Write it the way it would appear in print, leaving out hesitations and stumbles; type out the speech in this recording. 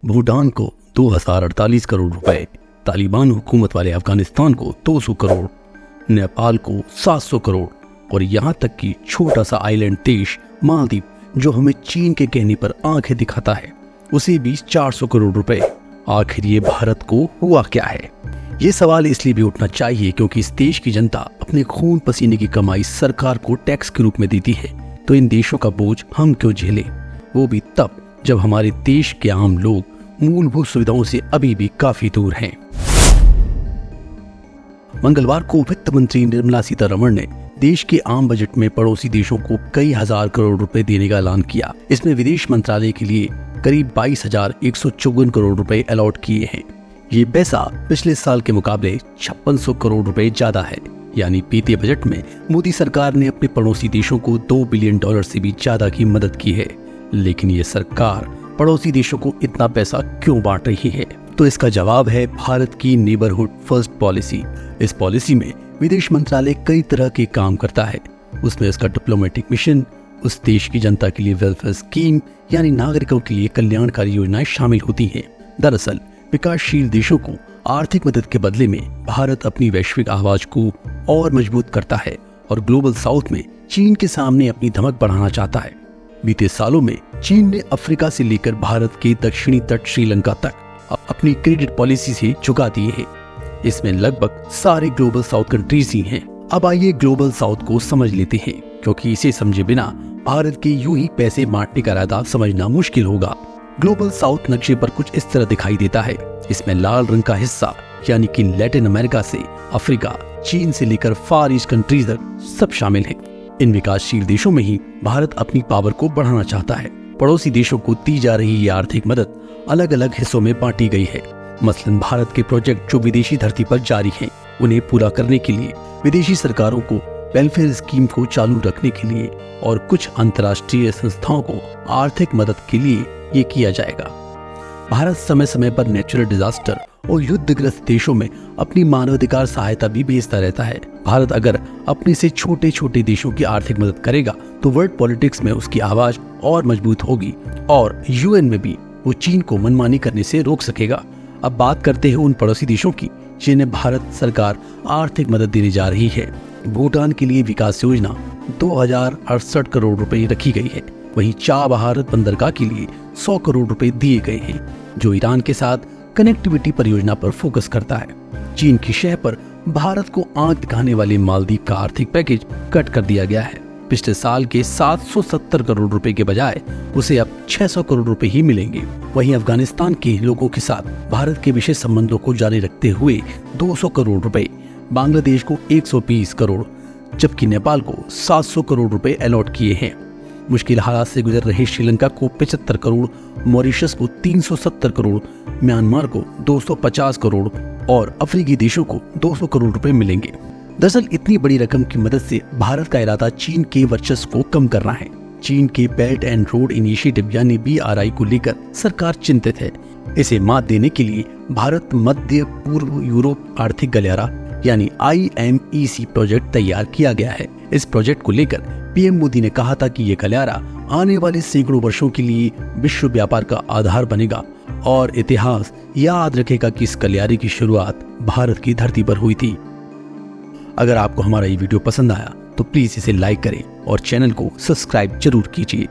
भूटान को 2048 करोड़ रुपए, तालिबान हुकूमत वाले अफगानिस्तान को 200 करोड़, नेपाल को 700 करोड़ और यहाँ तक कि छोटा सा आइलैंड देश मालदीव जो हमें चीन के कहने पर आंखें दिखाता है, उसे भी 400 करोड़ रुपए। आखिर ये भारत को हुआ क्या है? ये सवाल इसलिए भी उठना चाहिए क्योंकि इस देश की जनता अपने खून पसीने की कमाई सरकार को टैक्स के रूप में देती है। तो इन देशों का बोझ हम क्यों झेलें, वो भी तब जब हमारे देश के आम लोग मूलभूत सुविधाओं से अभी भी काफी दूर हैं। मंगलवार को वित्त मंत्री निर्मला सीतारमण ने देश के आम बजट में पड़ोसी देशों को कई हजार करोड़ रुपए देने का ऐलान किया। इसमें विदेश मंत्रालय के लिए करीब 22,154 करोड़ रुपए अलॉट किए हैं। ये पैसा पिछले साल के मुकाबले 5600 करोड़ रुपए ज्यादा है। यानी बीते बजट में मोदी सरकार ने अपने पड़ोसी देशों को $2 बिलियन से भी ज्यादा की मदद की है। लेकिन ये सरकार पड़ोसी देशों को इतना पैसा क्यों बांट रही है? तो इसका जवाब है भारत की नेबरहुड फर्स्ट पॉलिसी। इस पॉलिसी में विदेश मंत्रालय कई तरह के काम करता है। उसमें उसका डिप्लोमेटिक मिशन, उस देश की जनता के लिए वेलफेयर स्कीम यानी नागरिकों के लिए कल्याणकारी योजनाएं शामिल होती हैं। दरअसल विकासशील देशों को आर्थिक मदद के बदले में भारत अपनी वैश्विक आवाज को और मजबूत करता है और ग्लोबल साउथ में चीन के सामने अपनी धमक बढ़ाना चाहता है। बीते सालों में चीन ने अफ्रीका से लेकर भारत के दक्षिणी तट श्रीलंका तक अपनी क्रेडिट पॉलिसी से झुका दिए है। इसमें लगभग सारे ग्लोबल साउथ कंट्रीज ही हैं। अब आइए ग्लोबल साउथ को समझ लेते हैं, क्योंकि इसे समझे बिना भारत के यूं ही पैसे बांटने का इरादा समझना मुश्किल होगा। ग्लोबल साउथ नक्शे पर कुछ इस तरह दिखाई देता है। इसमें लाल रंग का हिस्सा यानी कि लैटिन अमेरिका से अफ्रीका, चीन से लेकर फार ईस्ट कंट्रीज तक सब शामिल है। इन विकासशील देशों में ही भारत अपनी पावर को बढ़ाना चाहता है। पड़ोसी देशों को दी जा रही ये आर्थिक मदद अलग अलग हिस्सों में बांटी गई है। मसलन भारत के प्रोजेक्ट जो विदेशी धरती पर जारी हैं, उन्हें पूरा करने के लिए विदेशी सरकारों को वेलफेयर स्कीम को चालू रखने के लिए और कुछ अंतर्राष्ट्रीय संस्थाओं को आर्थिक मदद के लिए ये किया जाएगा। भारत समय समय पर नेचुरल डिजास्टर और युद्धग्रस्त देशों में अपनी मानवाधिकार सहायता भी भेजता रहता है। भारत अगर अपने से छोटे छोटे देशों की आर्थिक मदद करेगा तो वर्ल्ड पॉलिटिक्स में उसकी आवाज और मजबूत होगी और यूएन में भी वो चीन को मनमानी करने से रोक सकेगा। अब बात करते हैं उन पड़ोसी देशों की जिन्हें भारत सरकार आर्थिक मदद देने जा रही है। भूटान के लिए विकास योजना 2068 करोड़ रुपए रखी गई है। वहीं चाबहार बंदरगाह के लिए 100 करोड़ रुपए दिए गए हैं, जो ईरान के साथ कनेक्टिविटी परियोजना पर फोकस करता है। चीन की शह पर भारत को आंख दिखाने वाले मालदीव का आर्थिक पैकेज कट कर दिया गया है। पिछले साल के 770 करोड़ रुपए के बजाय उसे अब 600 करोड़ रुपए ही मिलेंगे। वहीं अफगानिस्तान के लोगों के साथ भारत के विशेष संबंधों को जारी रखते हुए 200 करोड़ रुपए, बांग्लादेश को 120 करोड़ जबकि नेपाल को 700 करोड़ रुपए अलॉट किए हैं। मुश्किल हालात से गुजर रहे श्रीलंका को 75 करोड़, मॉरिशस को 370 करोड़, म्यांमार को 250 करोड़ और अफ्रीकी देशों को 200 करोड़ रुपए मिलेंगे। दरअसल इतनी बड़ी रकम की मदद से भारत का इरादा चीन के वर्चस्व को कम करना है। चीन के बेल्ट एंड रोड इनिशिएटिव यानी BRI को लेकर सरकार चिंतित है। इसे मात देने के लिए भारत मध्य पूर्व यूरोप आर्थिक गलियारा यानी IMEC प्रोजेक्ट तैयार किया गया है। इस प्रोजेक्ट को लेकर PM मोदी ने कहा था कि ये गलियारा आने वाले सैकड़ों वर्षों के लिए विश्व व्यापार का आधार बनेगा और इतिहास याद रखेगा कि इस गलियारे की शुरुआत भारत की धरती पर हुई थी। अगर आपको हमारा ये वीडियो पसंद आया तो प्लीज इसे लाइक करें और चैनल को सब्सक्राइब जरूर कीजिए।